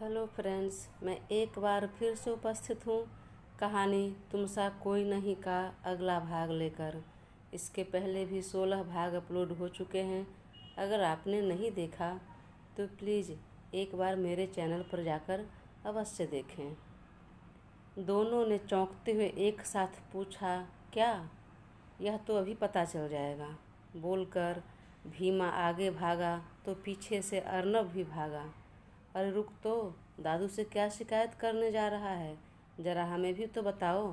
Hello friends, मैं एक बार फिर से उपस्थित हूँ कहानी तुम सा कोई नहीं का अगला भाग लेकर। इसके पहले भी 16 भाग अपलोड हो चुके हैं। अगर आपने नहीं देखा तो प्लीज़ एक बार मेरे चैनल पर जाकर अवश्य देखें। दोनों ने चौंकते हुए एक साथ पूछा, क्या? यह तो अभी पता चल जाएगा, बोलकर भीमा आगे भागा तो पीछे से अर्नब भी भागा। अरे रुक तो, दादू से क्या शिकायत करने जा रहा है? ज़रा हमें भी तो बताओ।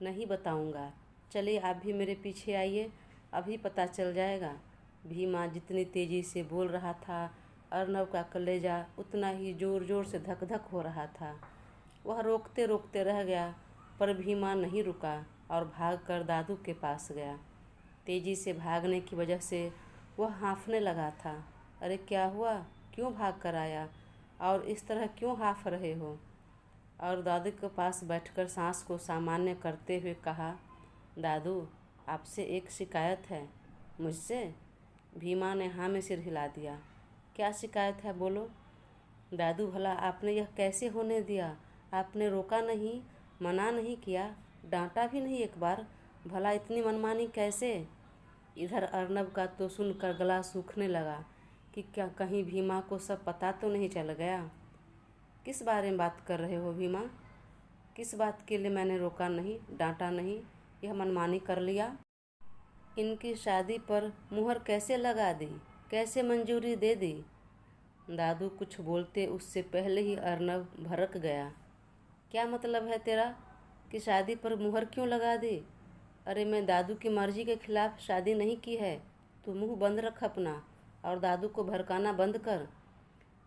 नहीं बताऊंगा, चलिए आप भी मेरे पीछे आइए, अभी पता चल जाएगा। भीमा जितनी तेज़ी से बोल रहा था, अर्नब का कलेजा उतना ही ज़ोर ज़ोर से धक धक हो रहा था। वह रोकते रोकते रह गया, पर भीमा नहीं रुका और भागकर दादू के पास गया। तेज़ी से भागने की वजह से वह हाँफने लगा था। अरे क्या हुआ? क्यों भाग कर आया? और इस तरह क्यों हाँफ रहे हो? और दादू के पास बैठकर सांस को सामान्य करते हुए कहा, दादू, आपसे एक शिकायत है। मुझसे? भीमा ने हाँ में सिर हिला दिया। क्या शिकायत है, बोलो। दादू, भला आपने यह कैसे होने दिया? आपने रोका नहीं, मना नहीं किया, डांटा भी नहीं एक बार। भला इतनी मनमानी कैसे? इधर अर्नब का तो सुनकर गला सूखने लगा कि क्या कहीं भीमा को सब पता तो नहीं चल गया। किस बारे में बात कर रहे हो भीमा? किस बात के लिए मैंने रोका नहीं, डांटा नहीं, यह मनमानी कर लिया? इनकी शादी पर मुहर कैसे लगा दी, कैसे मंजूरी दे दी? दादू कुछ बोलते उससे पहले ही अर्नब भड़क गया। क्या मतलब है तेरा कि शादी पर मुहर क्यों लगा दी? अरे मैं दादू की मर्जी के खिलाफ शादी नहीं की है। तू मुंह बंद रख अपना और दादू को भड़काना बंद कर।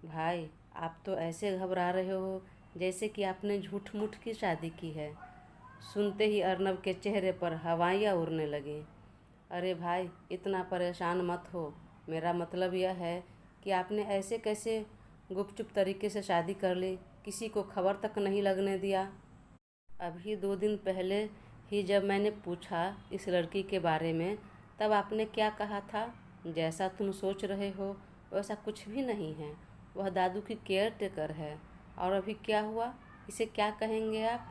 भाई, आप तो ऐसे घबरा रहे हो जैसे कि आपने झूठ मूठ की शादी की है। सुनते ही अर्नब के चेहरे पर हवाइयाँ उड़ने लगी। अरे भाई, इतना परेशान मत हो। मेरा मतलब यह है कि आपने ऐसे कैसे गुपचुप तरीके से शादी कर ली, किसी को खबर तक नहीं लगने दिया। अभी 2 दिन पहले ही जब मैंने पूछा इस लड़की के बारे में, तब आपने क्या कहा था? जैसा तुम सोच रहे हो वैसा कुछ भी नहीं है। वह दादू की केयर टेकर है। और अभी क्या हुआ, इसे क्या कहेंगे आप?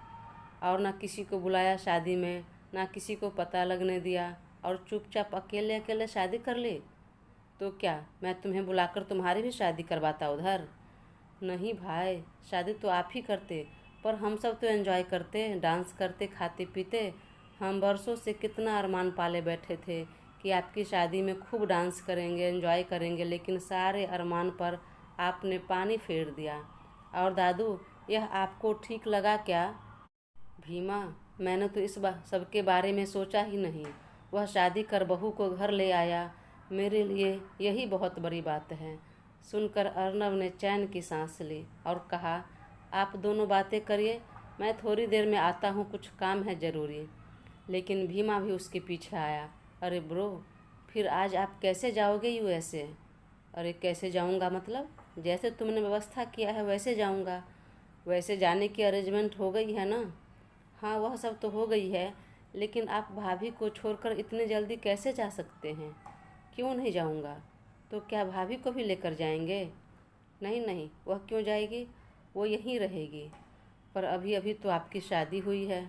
और ना किसी को बुलाया शादी में, ना किसी को पता लगने दिया, और चुपचाप अकेले अकेले शादी कर ली। तो क्या मैं तुम्हें बुलाकर तुम्हारी भी शादी करवाता उधर? नहीं भाई, शादी तो आप ही करते, पर हम सब तो एंजॉय करते, डांस करते, खाते पीते। हम बरसों से कितना अरमान पाले बैठे थे कि आपकी शादी में खूब डांस करेंगे, एंजॉय करेंगे, लेकिन सारे अरमान पर आपने पानी फेर दिया। और दादू, यह आपको ठीक लगा क्या? भीमा, मैंने तो इस सबके बारे में सोचा ही नहीं। वह शादी कर बहू को घर ले आया, मेरे लिए यही बहुत बड़ी बात है। सुनकर अर्नब ने चैन की सांस ली और कहा, आप दोनों बातें करिए, मैं थोड़ी देर में आता हूँ, कुछ काम है ज़रूरी। लेकिन भीमा भी उसके पीछे आया। अरे ब्रो, फिर आज आप कैसे जाओगे यूएसए? अरे कैसे जाऊँगा मतलब? जैसे तुमने व्यवस्था किया है वैसे जाऊँगा। वैसे जाने की अरेंजमेंट हो गई है ना? हाँ, वह सब तो हो गई है, लेकिन आप भाभी को छोड़कर इतने जल्दी कैसे जा सकते हैं? क्यों नहीं जाऊँगा? तो क्या भाभी को भी लेकर जाएंगे? नहीं नहीं, वह क्यों जाएगी, वो यहीं रहेगी। पर अभी अभी तो आपकी शादी हुई है।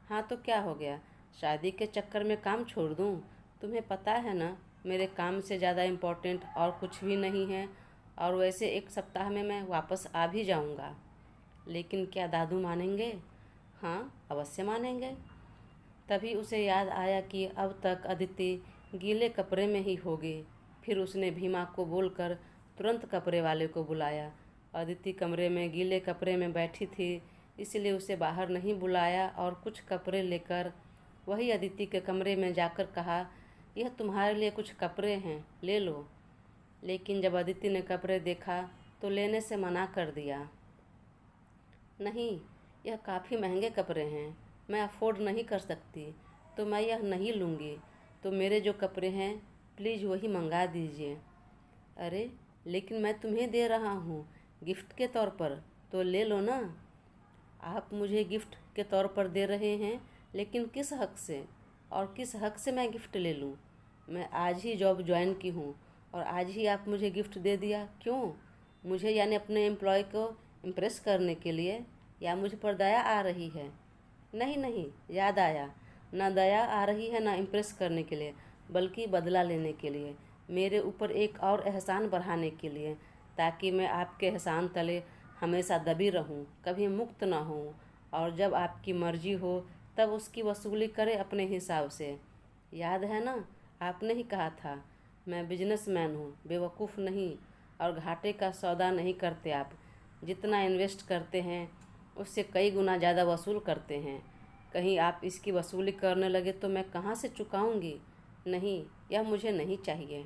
हाँ तो क्या हो गया, शादी के चक्कर में काम छोड़ दूँ? तुम्हें पता है ना, मेरे काम से ज़्यादा इम्पोर्टेंट और कुछ भी नहीं है। और वैसे 1 सप्ताह में मैं वापस आ भी जाऊँगा। लेकिन क्या दादू मानेंगे? हाँ, अवश्य मानेंगे। तभी उसे याद आया कि अब तक अदिति गीले कपड़े में ही होगी। फिर उसने भीमा को बोलकर तुरंत कपड़े वाले को बुलाया। अदिति कमरे में गीले कपड़े में बैठी थी, इसलिए उसे बाहर नहीं बुलाया और कुछ कपड़े लेकर वही अदिति के कमरे में जाकर कहा, यह तुम्हारे लिए कुछ कपड़े हैं, ले लो। लेकिन जब अदिति ने कपड़े देखा तो लेने से मना कर दिया। नहीं, यह काफ़ी महंगे कपड़े हैं, मैं अफोर्ड नहीं कर सकती, तो मैं यह नहीं लूँगी। तो मेरे जो कपड़े हैं प्लीज़ वही मंगा दीजिए। अरे लेकिन मैं तुम्हें दे रहा हूँ गिफ्ट के तौर पर, तो ले लो ना। आप मुझे गिफ्ट के तौर पर दे रहे हैं, लेकिन किस हक से? और किस हक से मैं गिफ्ट ले लूँ? मैं आज ही जॉब ज्वाइन की हूँ और आज ही आप मुझे गिफ्ट दे दिया, क्यों? मुझे यानी अपने एम्प्लॉय को इम्प्रेस करने के लिए, या मुझ पर दया आ रही है? नहीं नहीं, याद आया, ना दया आ रही है ना इम्प्रेस करने के लिए, बल्कि बदला लेने के लिए, मेरे ऊपर एक और एहसान बढ़ाने के लिए, ताकि मैं आपके एहसान तले हमेशा दबी रहूं, कभी मुक्त ना हूं, और जब आपकी मर्जी हो तब उसकी वसूली करे अपने हिसाब से। याद है ना, आपने ही कहा था, मैं बिजनेसमैन हूँ, बेवकूफ़ नहीं, और घाटे का सौदा नहीं करते आप। जितना इन्वेस्ट करते हैं उससे कई गुना ज़्यादा वसूल करते हैं। कहीं आप इसकी वसूली करने लगे तो मैं कहाँ से चुकाऊंगी? नहीं, यह मुझे नहीं चाहिए।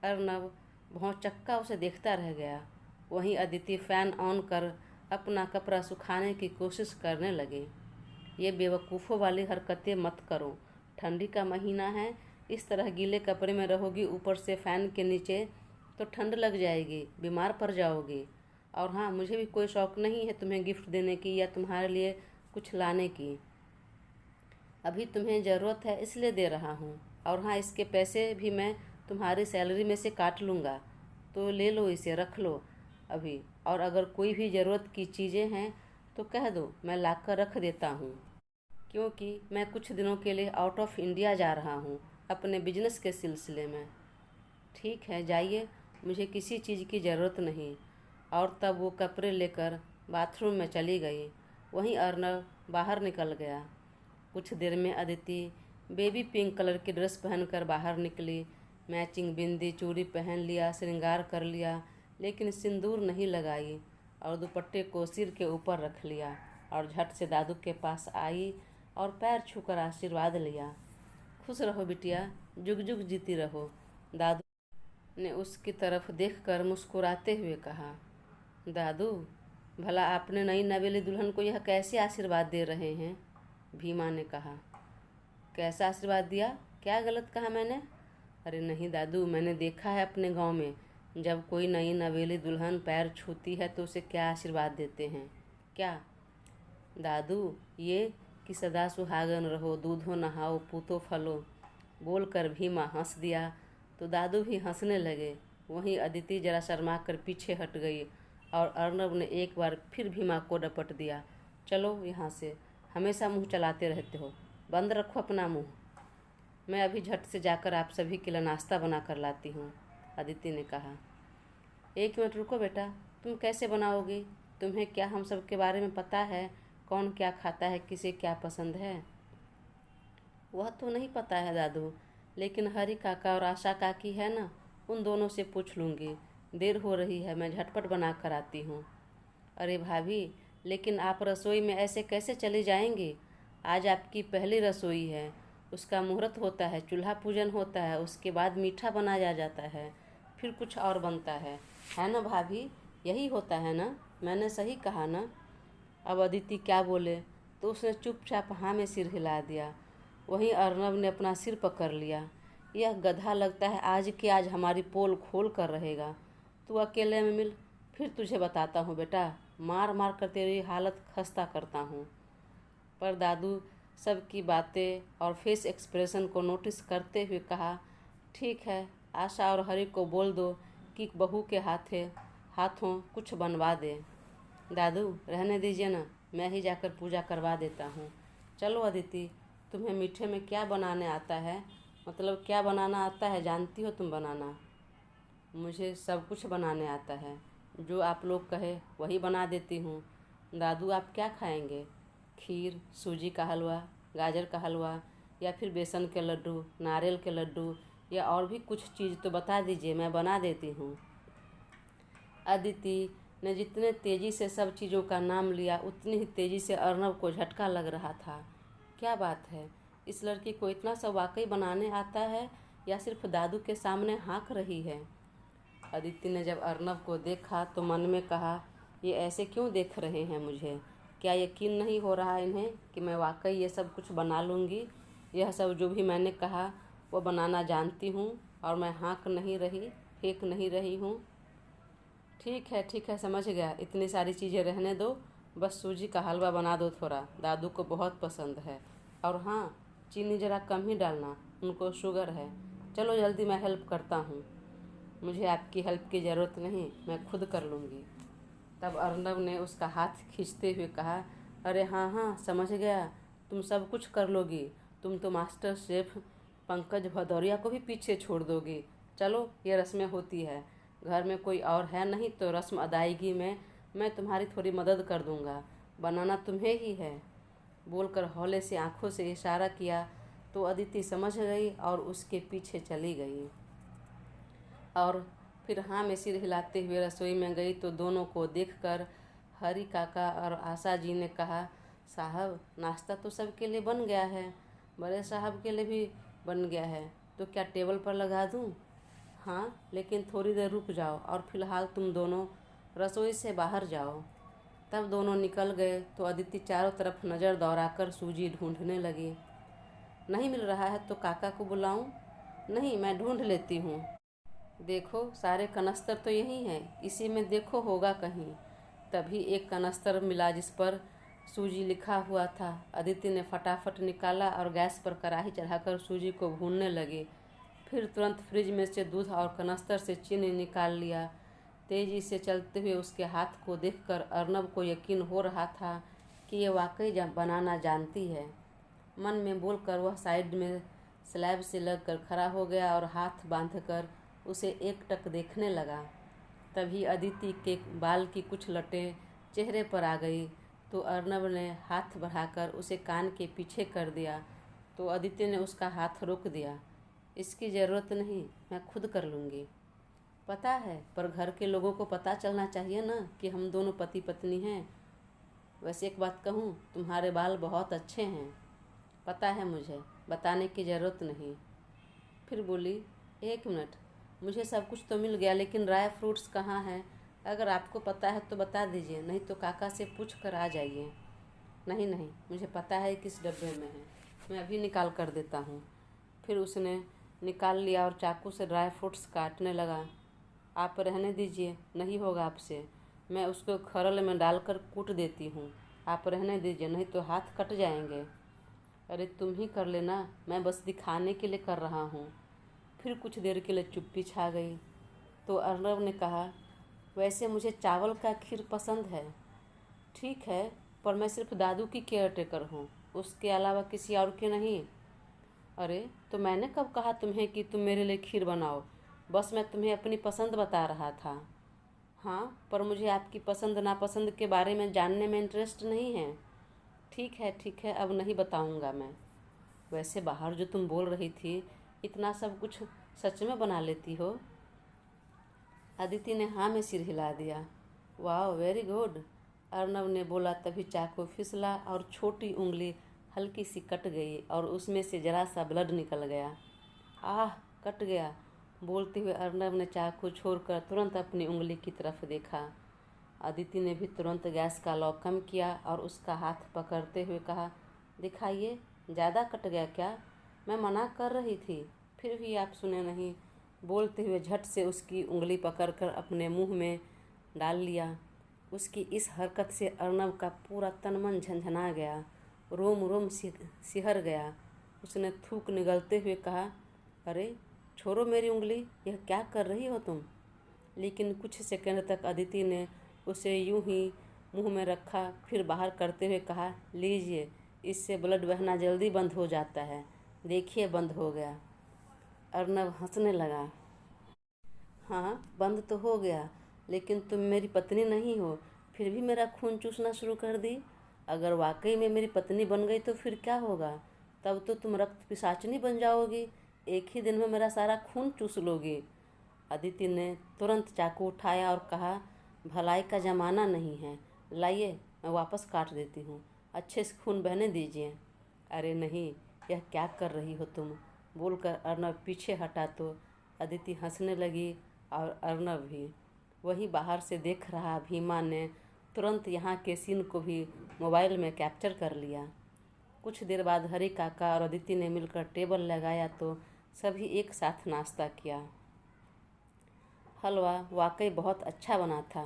अर्नब भौंचक्का उसे देखता रह गया। वहीं अदिति फ़ैन ऑन कर अपना कपड़ा सुखाने की कोशिश करने लगे। ये बेवकूफ़ों वाली हरकतें मत करो, ठंडी का महीना है, इस तरह गीले कपड़े में रहोगी ऊपर से फ़ैन के नीचे तो ठंड लग जाएगी, बीमार पड़ जाओगी। और हाँ, मुझे भी कोई शौक़ नहीं है तुम्हें गिफ्ट देने की या तुम्हारे लिए कुछ लाने की। अभी तुम्हें ज़रूरत है इसलिए दे रहा हूँ। और हाँ, इसके पैसे भी मैं तुम्हारी सैलरी में से काट लूँगा, तो ले लो, इसे रख लो अभी। और अगर कोई भी ज़रूरत की चीज़ें हैं तो कह दो, मैं लाकर रख देता हूँ, क्योंकि मैं कुछ दिनों के लिए आउट ऑफ इंडिया जा रहा हूँ अपने बिजनेस के सिलसिले में। ठीक है, जाइए, मुझे किसी चीज़ की ज़रूरत नहीं। और तब वो कपड़े लेकर बाथरूम में चली गई। वहीं अर्नब बाहर निकल गया। कुछ देर में अदिति बेबी पिंक कलर की ड्रेस पहनकर बाहर निकली। मैचिंग बिंदी चूड़ी पहन लिया, श्रृंगार कर लिया, लेकिन सिंदूर नहीं लगाई, और दुपट्टे को सिर के ऊपर रख लिया और झट से दादू के पास आई और पैर छूकर आशीर्वाद लिया। खुश रहो बिटिया, जुग जुग जीती रहो, दादू ने उसकी तरफ देखकर मुस्कुराते हुए कहा। दादू, भला आपने नई नवेली दुल्हन को यह कैसे आशीर्वाद दे रहे हैं? भीमा ने कहा। कैसा आशीर्वाद दिया? क्या गलत कहा मैंने? अरे नहीं दादू, मैंने देखा है अपने गांव में, जब कोई नई नवेली दुल्हन पैर छूती है तो उसे क्या आशीर्वाद देते हैं। क्या? दादू, ये कि सदा सुहागन रहो, दूधो नहाओ, पूतो फलो। बोलकर भीमा हंस दिया तो दादू भी हंसने लगे। वहीं अदिति जरा शर्मा कर पीछे हट गई और अर्नब ने एक बार फिर भीमा को डपट दिया। चलो यहाँ से, हमेशा मुंह चलाते रहते हो, बंद रखो अपना मुंह। मैं अभी झट से जाकर आप सभी के लिए नाश्ता बना कर लाती हूँ, अदिति ने कहा। एक मिनट रुको बेटा, तुम कैसे बनाओगी? तुम्हें क्या हम सब के बारे में पता है? कौन क्या खाता है, किसे क्या पसंद है? वह तो नहीं पता है दादू, लेकिन हरी काका और आशा काकी है ना, उन दोनों से पूछ लूँगी। देर हो रही है, मैं झटपट बना कर आती हूँ। अरे भाभी, लेकिन आप रसोई में ऐसे कैसे चली जाएंगी? आज आपकी पहली रसोई है, उसका मुहूर्त होता है, चूल्हा पूजन होता है, उसके बाद मीठा बनाया जाता है, फिर कुछ और बनता है ना भाभी? यही होता है ना, मैंने सही कहा ना? अब अदिति क्या बोले, तो उसने चुपचाप हाँ में सिर हिला दिया। वहीं अर्नब ने अपना सिर पकड़ लिया। यह गधा लगता है आज के आज हमारी पोल खोल कर रहेगा। तू अकेले में मिल, फिर तुझे बताता हूँ बेटा, मार मार कर तेरी हालत खस्ता करता हूँ। पर दादू सबकी बातें और फेस एक्सप्रेशन को नोटिस करते हुए कहा, ठीक है, आशा और हरी को बोल दो कि बहू के हाथों कुछ बनवा दे। दादू रहने दीजिए ना, मैं ही जाकर पूजा करवा देता हूँ। चलो अदिति, तुम्हें मीठे में क्या बनाने आता है? मतलब क्या बनाना आता है, जानती हो तुम बनाना? मुझे सब कुछ बनाने आता है, जो आप लोग कहे वही बना देती हूँ। दादू आप क्या खाएंगे? खीर, सूजी का हलवा, गाजर का हलवा, या फिर बेसन के लड्डू, नारियल के लड्डू, या और भी कुछ चीज़ तो बता दीजिए, मैं बना देती हूँ। अदिति ने जितने तेज़ी से सब चीज़ों का नाम लिया, उतनी ही तेज़ी से अर्नब को झटका लग रहा था। क्या बात है, इस लड़की को इतना सब वाकई बनाने आता है या सिर्फ दादू के सामने हाँक रही है? अदिति ने जब अर्नब को देखा तो मन में कहा, ये ऐसे क्यों देख रहे हैं मुझे? क्या यकीन नहीं हो रहा इन्हें कि मैं वाकई ये सब कुछ बना लूँगी? यह सब जो भी मैंने कहा वो बनाना जानती हूँ, और मैं हाँक नहीं रही, फेंक नहीं रही हूँ। ठीक है, समझ गया, इतनी सारी चीज़ें रहने दो, बस सूजी का हलवा बना दो थोड़ा, दादू को बहुत पसंद है। और हाँ, चीनी ज़रा कम ही डालना, उनको शुगर है। चलो जल्दी, मैं हेल्प करता हूँ। मुझे आपकी हेल्प की ज़रूरत नहीं, मैं खुद कर लूँगी। तब अर्नब ने उसका हाथ खींचते हुए कहा, अरे हाँ हाँ, समझ गया, तुम सब कुछ कर लोगी। तुम तो मास्टर शेफ पंकज भदौरिया को भी पीछे छोड़ दोगी। चलो, ये रस्में होती है, घर में कोई और है नहीं तो रस्म अदायगी में मैं तुम्हारी थोड़ी मदद कर दूंगा, बनाना तुम्हें ही है। बोलकर हौले से आंखों से इशारा किया तो अदिति समझ गई और उसके पीछे चली गई और फिर हाँ में सिर हिलाते हुए रसोई में गई तो दोनों को देखकर हरी काका और आशा जी ने कहा, साहब, नाश्ता तो सबके लिए बन गया है, बड़े साहब के लिए भी बन गया है, तो क्या टेबल पर लगा दूँ? हाँ, लेकिन थोड़ी देर रुक जाओ और फिलहाल तुम दोनों रसोई से बाहर जाओ। तब दोनों निकल गए तो अदिति चारों तरफ नज़र दौड़ाकर सूजी ढूंढने लगी। नहीं मिल रहा है तो काका को बुलाऊं? नहीं, मैं ढूंढ लेती हूँ। देखो, सारे कनस्तर तो यही हैं, इसी में देखो होगा कहीं। तभी एक कनस्तर मिला जिस पर सूजी लिखा हुआ था। अदिति ने फटाफट निकाला और गैस पर कढ़ाई चढ़ाकर सूजी को भूनने लगी। फिर तुरंत फ्रिज में से दूध और कनस्तर से चीनी निकाल लिया। तेजी से चलते हुए उसके हाथ को देखकर अर्नब को यकीन हो रहा था कि ये वाकई बनाना जानती है। मन में बोलकर वह साइड में स्लैब से लगकर खड़ा हो गया और हाथ बांधकर उसे एकटक देखने लगा। तभी अदिति के बाल की कुछ लटें चेहरे पर आ गई तो अर्नब ने हाथ बढ़ाकर उसे कान के पीछे कर दिया तो अदिति ने उसका हाथ रोक दिया। इसकी ज़रूरत नहीं, मैं खुद कर लूँगी। पता है, पर घर के लोगों को पता चलना चाहिए ना कि हम दोनों पति पत्नी हैं। वैसे एक बात कहूँ, तुम्हारे बाल बहुत अच्छे हैं। पता है मुझे, बताने की ज़रूरत नहीं। फिर बोली, एक मिनट, मुझे सब कुछ तो मिल गया लेकिन ड्राई फ्रूट्स कहाँ हैं? अगर आपको पता है तो बता दीजिए, नहीं तो काका से पूछ कर आ जाइए। नहीं नहीं, मुझे पता है किस डब्बे में है, मैं अभी निकाल कर देता हूँ। फिर उसने निकाल लिया और चाकू से ड्राई फ्रूट्स काटने लगा। आप रहने दीजिए, नहीं होगा आपसे, मैं उसको खरल में डालकर कूट देती हूँ। आप रहने दीजिए, नहीं तो हाथ कट जाएंगे। अरे तुम ही कर लेना, मैं बस दिखाने के लिए कर रहा हूँ। फिर कुछ देर के लिए चुप्पी छा गई तो अर्नब ने कहा, वैसे मुझे चावल का खीर पसंद है। ठीक है, पर मैं सिर्फ दादू की केयर टेकर हूँ, उसके अलावा किसी और के नहीं। अरे, तो मैंने कब कहा तुम्हें कि तुम मेरे लिए खीर बनाओ? बस मैं तुम्हें अपनी पसंद बता रहा था। हाँ, पर मुझे आपकी पसंद नापसंद के बारे में जानने में इंटरेस्ट नहीं है। ठीक है, अब नहीं बताऊँगा मैं। वैसे बाहर जो तुम बोल रही थी, इतना सब कुछ सच में बना लेती हो? अदिति ने हाँ में सिर हिला दिया। वाह, वेरी गुड, अर्नब ने बोला। तभी चाकू फिसला और छोटी उंगली हल्की सी कट गई और उसमें से जरा सा ब्लड निकल गया। आह, कट गया, बोलते हुए अर्नब ने चाकू छोड़कर तुरंत अपनी उंगली की तरफ देखा। अदिति ने भी तुरंत गैस का लॉक कम किया और उसका हाथ पकड़ते हुए कहा, दिखाइए, ज़्यादा कट गया क्या? मैं मना कर रही थी, फिर भी आप सुने नहीं। बोलते हुए झट से उसकी उंगली पकड़कर अपने मुंह में डाल लिया। उसकी इस हरकत से अर्नब का पूरा तन मन झंझना गया, रोम रोम सिहर गया। उसने थूक निगलते हुए कहा, अरे छोड़ो मेरी उंगली, यह क्या कर रही हो तुम? लेकिन कुछ सेकंड तक अदिति ने उसे यूं ही मुंह में रखा, फिर बाहर करते हुए कहा, लीजिए, इससे ब्लड बहना जल्दी बंद हो जाता है। देखिए, बंद हो गया। अर्नब हंसने लगा। हाँ, बंद तो हो गया, लेकिन तुम मेरी पत्नी नहीं हो, फिर भी मेरा खून चूसना शुरू कर दी। अगर वाकई में मेरी पत्नी बन गई तो फिर क्या होगा? तब तो तुम रक्त पिशाचनी बन जाओगी, एक ही दिन में मेरा सारा खून चूस लोगी। अदिति ने तुरंत चाकू उठाया और कहा, भलाई का ज़माना नहीं है, लाइए, मैं वापस काट देती हूँ, अच्छे से खून बहने दीजिए। अरे नहीं, यह क्या कर रही हो तुम? बोलकर अर्नब पीछे हटा तो अदिति हंसने लगी और अर्नब भी। वही बाहर से देख रहा भीमा ने तुरंत यहाँ के सीन को भी मोबाइल में कैप्चर कर लिया। कुछ देर बाद हरी काका और अदिति ने मिलकर टेबल लगाया तो सभी एक साथ नाश्ता किया। हलवा वाकई बहुत अच्छा बना था।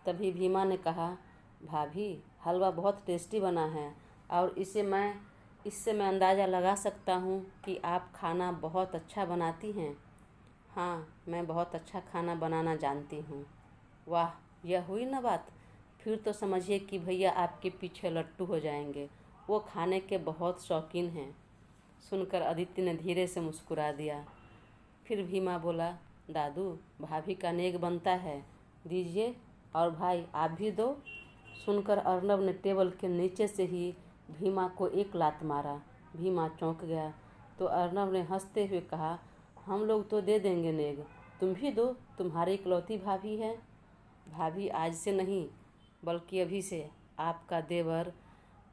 तभी भीमा ने कहा, भाभी, हलवा बहुत टेस्टी बना है और इससे मैं अंदाज़ा लगा सकता हूँ कि आप खाना बहुत अच्छा बनाती हैं। हाँ, मैं बहुत अच्छा खाना बनाना जानती हूँ। वाह, यह हुई ना बात, फिर तो समझिए कि भैया आपके पीछे लट्टू हो जाएंगे। वो खाने के बहुत शौकीन हैं। सुनकर अदिति ने धीरे से मुस्कुरा दिया। फिर भीमा बोला, दादू भाभी का नेक बनता है, दीजिए, और भाई आप भी दो। सुनकर अर्नब ने टेबल के नीचे से ही भीमा को एक लात मारा। भीमा चौंक गया तो अर्नब ने हंसते हुए कहा, हम लोग तो दे देंगे नेग, तुम भी दो, तुम्हारी इकलौती भाभी है। भाभी आज से नहीं बल्कि अभी से आपका देवर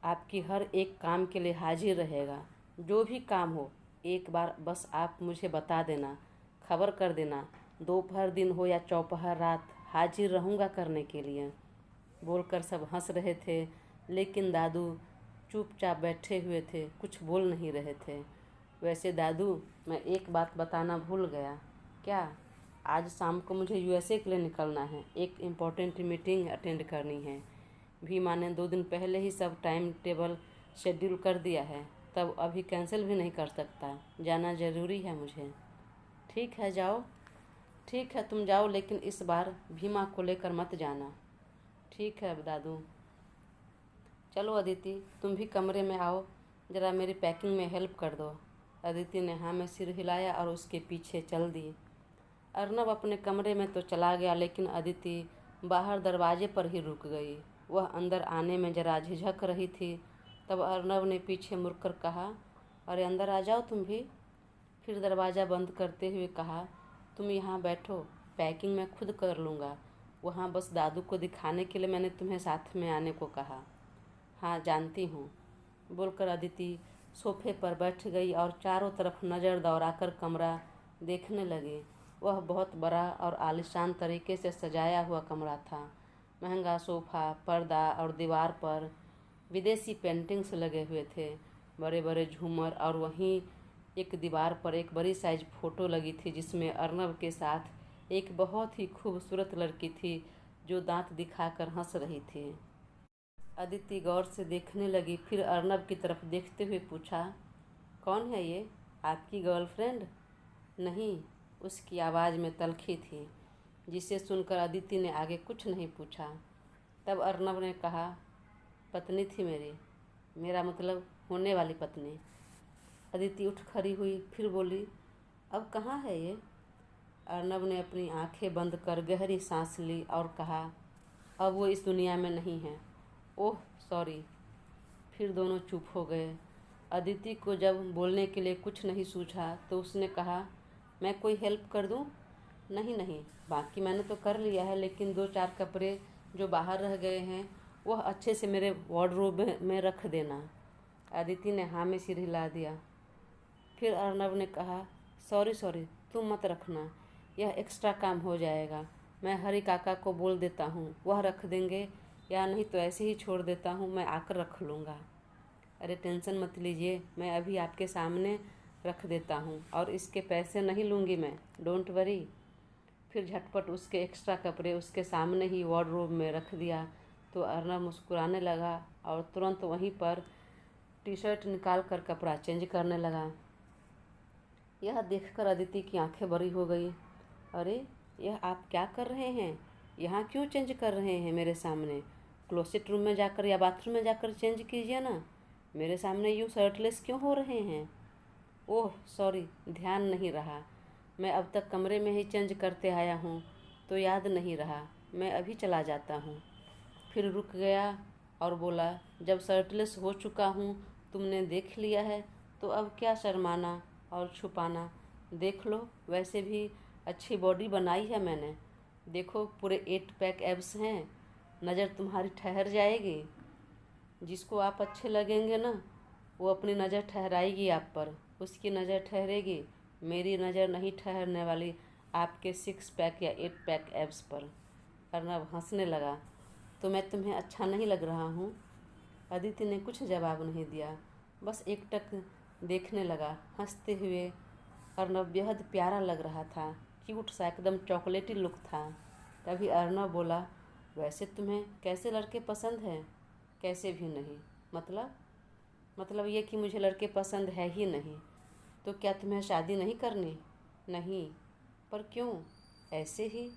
आपकी हर एक काम के लिए हाजिर रहेगा। जो भी काम हो एक बार बस आप मुझे बता देना, खबर कर देना। दोपहर दिन हो या चौपहर रात हाजिर रहूँगा करने के लिए। बोलकर सब हंस रहे थे, लेकिन दादू चुपचाप बैठे हुए थे, कुछ बोल नहीं रहे थे। वैसे दादू, मैं एक बात बताना भूल गया। क्या? आज शाम को मुझे यूएसए के लिए निकलना है, एक इम्पोर्टेंट मीटिंग अटेंड करनी है। भीमा ने 2 दिन पहले ही सब टाइम टेबल शेड्यूल कर दिया है, तब अभी कैंसिल भी नहीं कर सकता, जाना ज़रूरी है मुझे। ठीक है जाओ। ठीक है तुम जाओ, लेकिन इस बार भीमा को लेकर मत जाना। ठीक है दादू। चलो अदिति, तुम भी कमरे में आओ, ज़रा मेरी पैकिंग में हेल्प कर दो। अदिति ने हाँ में सिर हिलाया और उसके पीछे चल दी। अर्नब अपने कमरे में तो चला गया, लेकिन अदिति बाहर दरवाजे पर ही रुक गई। वह अंदर आने में ज़रा झिझक रही थी। तब अर्नब ने पीछे मुड़कर कहा, अरे अंदर आ जाओ तुम भी। फिर दरवाज़ा बंद करते हुए कहा, तुम यहाँ बैठो, पैकिंग मैं खुद कर लूँगा। वहाँ बस दादू को दिखाने के लिए मैंने तुम्हें साथ में आने को कहा। हाँ जानती हूँ, बोलकर अदिति सोफे पर बैठ गई और चारों तरफ नज़र दौड़ाकर कमरा देखने लगी। वह बहुत बड़ा और आलीशान तरीके से सजाया हुआ कमरा था। महंगा सोफ़ा, पर्दा और दीवार पर विदेशी पेंटिंग्स लगे हुए थे, बड़े बड़े झूमर, और वहीं एक दीवार पर एक बड़ी साइज फ़ोटो लगी थी जिसमें अर्नब के साथ एक बहुत ही खूबसूरत लड़की थी जो दांत दिखाकर हंस रही थी। अदिति गौर से देखने लगी, फिर अर्नब की तरफ देखते हुए पूछा, कौन है ये, आपकी गर्लफ्रेंड? नहीं, उसकी आवाज़ में तल्खी थी, जिसे सुनकर अदिति ने आगे कुछ नहीं पूछा। तब अर्नब ने कहा, पत्नी थी मेरी, मेरा मतलब होने वाली पत्नी। अदिति उठ खड़ी हुई, फिर बोली, अब कहाँ है ये? अर्नब ने अपनी आंखें बंद कर गहरी सांस ली और कहा, अब वो इस दुनिया में नहीं है। Oh sorry. फिर दोनों चुप हो गए। अदिति को जब बोलने के लिए कुछ नहीं सूझा तो उसने कहा, मैं कोई हेल्प कर दूं? नहीं नहीं, बाकी मैंने तो कर लिया है, लेकिन 2-4 कपड़े जो बाहर रह गए हैं वह अच्छे से मेरे वार्डरोब में रख देना। अदिति ने हाँ में सिर हिला दिया। फिर अर्नब ने कहा, सॉरी तुम मत रखना, यह एक्स्ट्रा काम हो जाएगा। मैं हरी काका को बोल देता हूँ, वह रख देंगे, या नहीं तो ऐसे ही छोड़ देता हूँ, मैं आकर रख लूँगा। अरे टेंशन मत लीजिए, मैं अभी आपके सामने रख देता हूँ, और इसके पैसे नहीं लूँगी मैं, डोंट वरी। फिर झटपट उसके एक्स्ट्रा कपड़े उसके सामने ही वार्डरोब में रख दिया तो अर्नब मुस्कुराने लगा और तुरंत वहीं पर टी शर्ट निकाल कर कपड़ा चेंज करने लगा। यह देखकर अदिति की आंखें बड़ी हो गई। अरे यह आप क्या कर रहे हैं? यहाँ क्यों चेंज कर रहे हैं मेरे सामने? क्लोसेट रूम में जाकर या बाथरूम में जाकर चेंज कीजिए ना, मेरे सामने यूँ शर्टलेस क्यों हो रहे हैं? ओह सॉरी, ध्यान नहीं रहा, मैं अब तक कमरे में ही चेंज करते आया हूँ तो याद नहीं रहा, मैं अभी चला जाता हूँ। फिर रुक गया और बोला, जब शर्टलेस हो चुका हूँ तुमने देख लिया है तो अब क्या शर्माना और छुपाना। देख लो, वैसे भी अच्छी बॉडी बनाई है मैंने, देखो पूरे 8 पैक एब्स हैं, नज़र तुम्हारी ठहर जाएगी। जिसको आप अच्छे लगेंगे ना वो अपनी नज़र ठहराएगी आप पर, उसकी नज़र ठहरेगी, मेरी नज़र नहीं ठहरने वाली आपके 6 पैक या 8 पैक एब्स पर। अर्नब हंसने लगा, तो मैं तुम्हें अच्छा नहीं लग रहा हूँ? अदिति ने कुछ जवाब नहीं दिया, बस एकटक देखने लगा। हंसते हुए अर्नब बेहद प्यारा लग रहा था, क्यूट सा, एकदम चॉकलेटी लुक था। तभी अर्नब बोला, वैसे तुम्हें कैसे लड़के पसंद हैं? कैसे भी नहीं, मतलब ये कि मुझे लड़के पसंद है ही नहीं। तो क्या तुम्हें शादी नहीं करनी? नहीं। पर क्यों? ऐसे ही।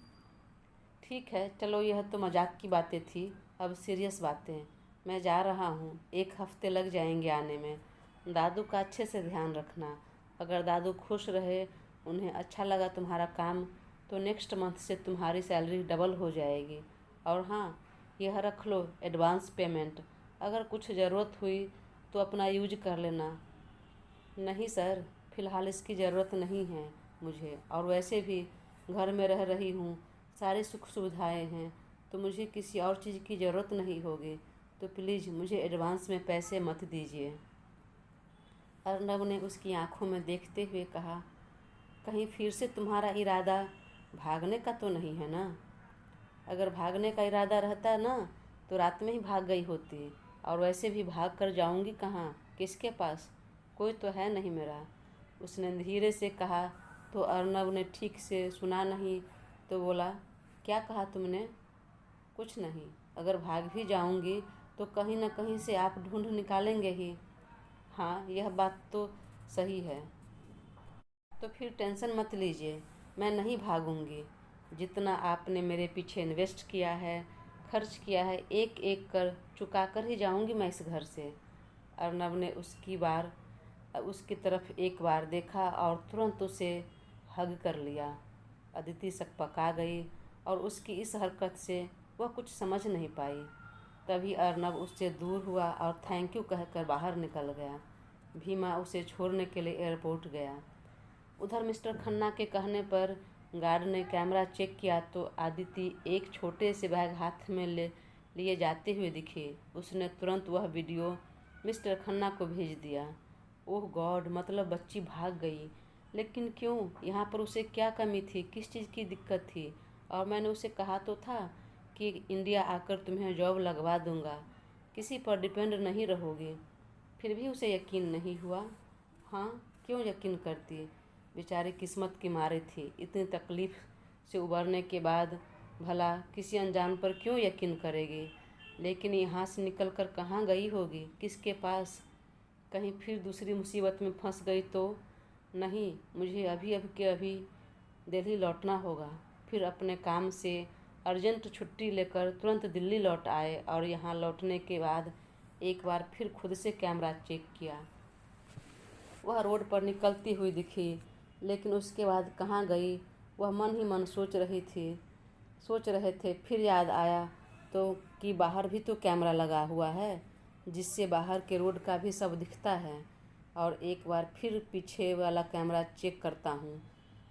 ठीक है चलो, यह तो मजाक की बातें थी, अब सीरियस बातें। मैं जा रहा हूँ, 1 हफ्ते लग जाएंगे आने में। दादू का अच्छे से ध्यान रखना। अगर दादू खुश रहे, उन्हें अच्छा लगा तुम्हारा काम, तो नेक्स्ट मंथ से तुम्हारी सैलरी डबल हो जाएगी। और हाँ, यह रख लो एडवांस पेमेंट। अगर कुछ ज़रूरत हुई तो अपना यूज कर लेना। नहीं सर, फ़िलहाल इसकी ज़रूरत नहीं है मुझे, और वैसे भी घर में रह रही हूँ, सारी सुख सुविधाएं हैं, तो मुझे किसी और चीज़ की ज़रूरत नहीं होगी। तो प्लीज़ मुझे एडवांस में पैसे मत दीजिए। अर्नब ने उसकी आंखों में देखते हुए कहा, कहीं फिर से तुम्हारा इरादा भागने का तो नहीं है ना? अगर भागने का इरादा रहता ना तो रात में ही भाग गई होती। और वैसे भी भाग कर जाऊंगी कहाँ, किसके पास? कोई तो है नहीं मेरा, उसने धीरे से कहा। तो अर्नब ने ठीक से सुना नहीं, तो बोला, क्या कहा तुमने? कुछ नहीं। अगर भाग भी जाऊंगी तो कहीं न कहीं से आप ढूंढ निकालेंगे ही। हाँ, यह बात तो सही है। तो फिर टेंशन मत लीजिए, मैं नहीं भागूंगी। जितना आपने मेरे पीछे इन्वेस्ट किया है, खर्च किया है, एक एक कर चुका कर ही जाऊंगी मैं इस घर से। अर्नब ने उसकी तरफ एक बार देखा और तुरंत उसे हग कर लिया। अदिति सकपका गई और उसकी इस हरकत से वह कुछ समझ नहीं पाई। तभी अर्नब उससे दूर हुआ और थैंक यू कहकर बाहर निकल गया। भीमा उसे छोड़ने के लिए एयरपोर्ट गया। उधर मिस्टर खन्ना के कहने पर गार्ड ने कैमरा चेक किया तो अदिति एक छोटे से बैग हाथ में लिए जाते हुए दिखी। उसने तुरंत वह वीडियो मिस्टर खन्ना को भेज दिया। ओह गॉड, मतलब बच्ची भाग गई। लेकिन क्यों? यहाँ पर उसे क्या कमी थी? किस चीज़ की दिक्कत थी? और मैंने उसे कहा तो था कि इंडिया आकर तुम्हें जॉब लगवा दूंगा, किसी पर डिपेंड नहीं रहोगी। फिर भी उसे यकीन नहीं हुआ। हाँ, क्यों यकीन करती? बेचारी किस्मत की मारे थी। इतनी तकलीफ़ से उबरने के बाद भला किसी अनजान पर क्यों यकीन करेगी? लेकिन यहाँ से निकल कर कहाँ गई होगी, किसके पास? कहीं फिर दूसरी मुसीबत में फंस गई तो? नहीं, मुझे अभी के अभी दिल्ली लौटना होगा। फिर अपने काम से अर्जेंट छुट्टी लेकर तुरंत दिल्ली लौट आए और यहाँ लौटने के बाद एक बार फिर खुद से कैमरा चेक किया। वह रोड पर निकलती हुई दिखी, लेकिन उसके बाद कहाँ गई वह मन ही मन सोच रहे थे। फिर याद आया तो कि बाहर भी तो कैमरा लगा हुआ है, जिससे बाहर के रोड का भी सब दिखता है। और एक बार फिर पीछे वाला कैमरा चेक करता हूँ।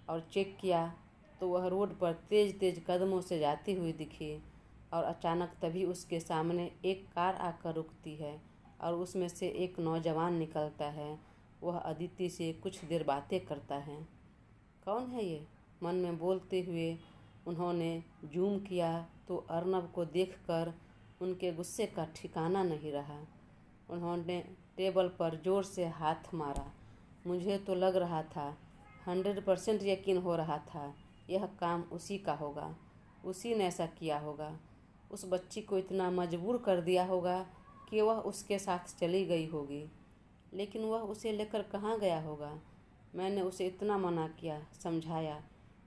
और चेक किया तो वह रोड पर तेज़ तेज़ कदमों से जाती हुई दिखी। और अचानक तभी उसके सामने एक कार आकर रुकती है और उसमें से एक नौजवान निकलता है। वह अदिति से कुछ देर बातें करता है। कौन है ये? मन में बोलते हुए उन्होंने जूम किया तो अर्नब को देखकर उनके गुस्से का ठिकाना नहीं रहा। उन्होंने टेबल पर जोर से हाथ मारा। मुझे तो लग रहा था, 100% यकीन हो रहा था यह काम उसी का होगा। उसी ने ऐसा किया होगा। उस बच्ची को इतना मजबूर कर दिया होगा कि वह उसके साथ चली गई होगी। लेकिन वह उसे लेकर कहाँ गया होगा? मैंने उसे इतना मना किया, समझाया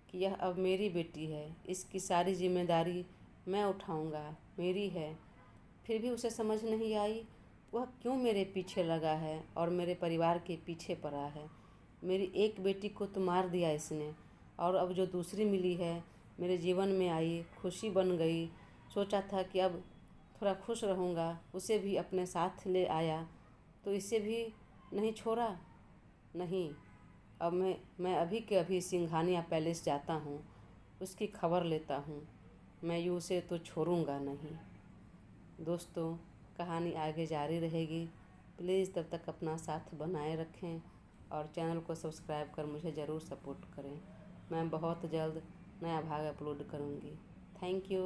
कि यह अब मेरी बेटी है, इसकी सारी जिम्मेदारी मैं उठाऊंगा, मेरी है। फिर भी उसे समझ नहीं आई वह क्यों मेरे पीछे लगा है और मेरे परिवार के पीछे पड़ा है। मेरी एक बेटी को तो मार दिया इसने, और अब जो दूसरी मिली है मेरे जीवन में आई, खुशी बन गई। सोचा था कि अब थोड़ा खुश रहूँगा, उसे भी अपने साथ ले आया, तो इसे भी नहीं छोड़ा। नहीं, अब मैं अभी के अभी सिंघानिया पैलेस जाता हूँ, उसकी खबर लेता हूँ। मैं यूँ उसे तो छोड़ूंगा नहीं। दोस्तों, कहानी आगे जारी रहेगी। प्लीज़ तब तक अपना साथ बनाए रखें और चैनल को सब्सक्राइब कर मुझे ज़रूर सपोर्ट करें। मैं बहुत जल्द नया भाग अपलोड करूँगी। Thank you.